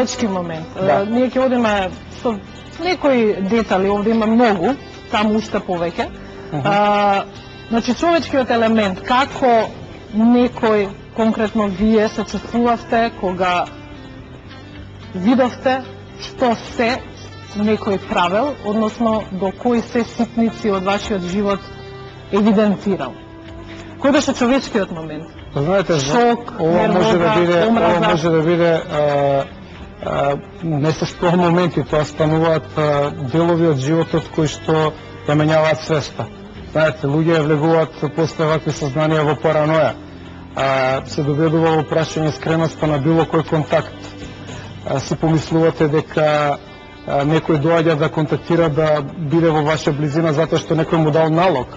човечки момент. Да. Ние ќе одиме со некои детали, овде има многу, таму уште повеќе. Значи, човечкиот елемент, како некој, конкретно вие, се чувствувавте кога видовте што се некој правил, односно до кои се ситници од вашиот живот евидентирал? Кој беше човечкиот момент? Знаете, Шок, ова може да биде, омраза. ова може да биде не се 100 моменти, тоа стануваат делови од животот кои што ја менјаваат свеста. Знаете, луѓе влегуваат после вакви сознанија во параноја, се доведува во прашање скреноста на било кој контакт. Си помислувате дека некој доаѓа да контактира да биде во ваша близина затоа што некој му дал налог,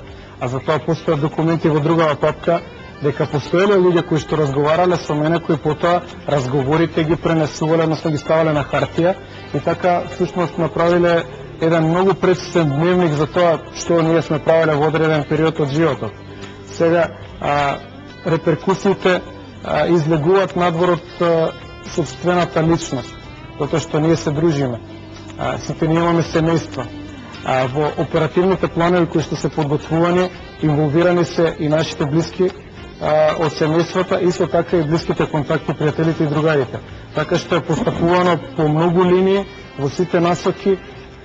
а за тоа постојат документи во другава папка дека постоеле луѓе кои што разговарале со мене, кои потоа разговорите ги пренесувале, односно ги ставале на хартија и така всушност направиле еден многу прецизен дневник за тоа што ние сме правеле во одреден период од животот. Сега, реперкусиите излегуваат надвор од собствената личност, затоа што ние се дружиме. Сите ние имаме семејства. Во оперативните планови кои што се подготвувани, инволвирани се и нашите блиски од семејствата, исто така и блиските контакти, пријателите и другарите. Така што е постапувано по многу линии во сите насоки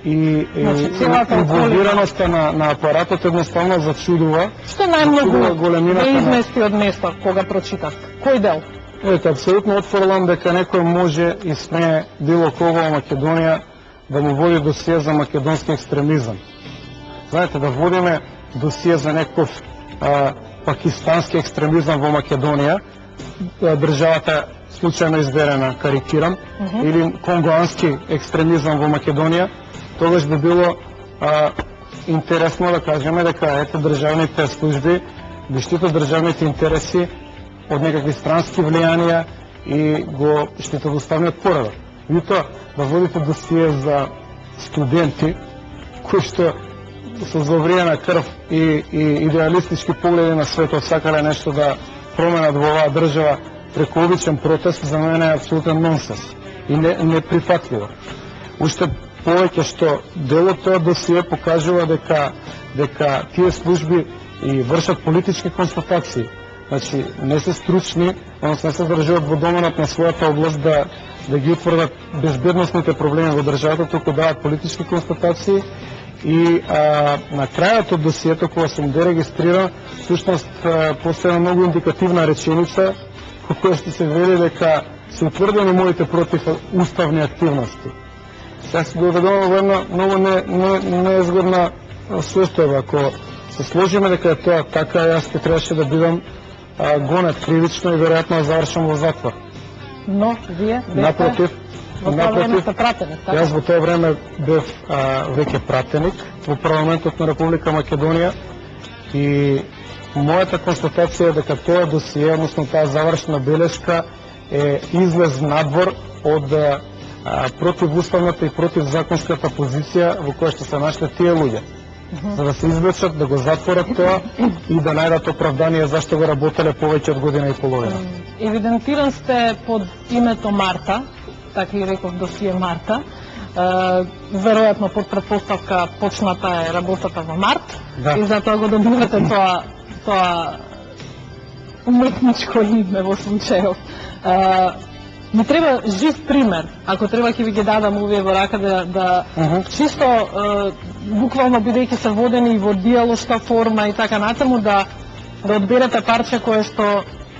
и инволвираноста на апаратот едноставно зачудува. Што најмногу ве измести од место кога прочитав? Кој дел? Ете, апсолутно отфрлам дека некој може и смее било кого во Македонија да му води досие за македонски екстремизам. Знаете, да водиме досие за некој пакистански екстремизам во Македонија, државата случајно изберена, карикирам, или конгоански екстремизам во Македонија, тогаш би било интересно да кажеме дека ете државните служби ги штитат државните интереси од некакви странски влијанија и го штитат уставниот поредок. Меѓутоа, да водите досие за студенти кои што со завриена крв и идеалистички погледи на светот сакале нешто да променат во оваа држава преку обичен протест, за мене е апсолутен нонсенс и неприфатливо. Уште повеќе што делот тоа досие покажува дека тие служби и вршат политички констатации. Значи, не се стручни, односно не се држат во доменот на својата област да ги утврдат безбедносните проблеми во државата, туку дават политички констатации и на крајот од досието, кога сум дерегистриран, всушност постоја многу индикативна реченица која што се вели дека се утврдени моите противуставни активности. Сега се доведуваме во една многу неизгодна состојба. Ако се сложиме дека е тоа така, јас ќе требаше да бидам гонет кривично и веројатно да завршам во затвор. Но вие напротив, јас во тоа време бев веќе пратеник во парламентот на Република Македонија и мојата констатација е дека тоа досие, односно таа завршна белешка е излез надвор од противуставната и противзаконската позиција во која што се нашле тие луѓе, за да се извлечат, да го затворат тоа и да најдат оправдание зашто го работеле повеќе од година и половина. Евидентиран сте под името Марта, така и реков досие Марта. Веројатно под претпоставка почната е работата во март и затоа го добивате тоа уметничко име во случајов. Ми треба жив пример, ако треба ќе ви ги дадам овие во рака да чисто буквално бидејќи се водени во диалошка форма и така натаму да одберете парче кое што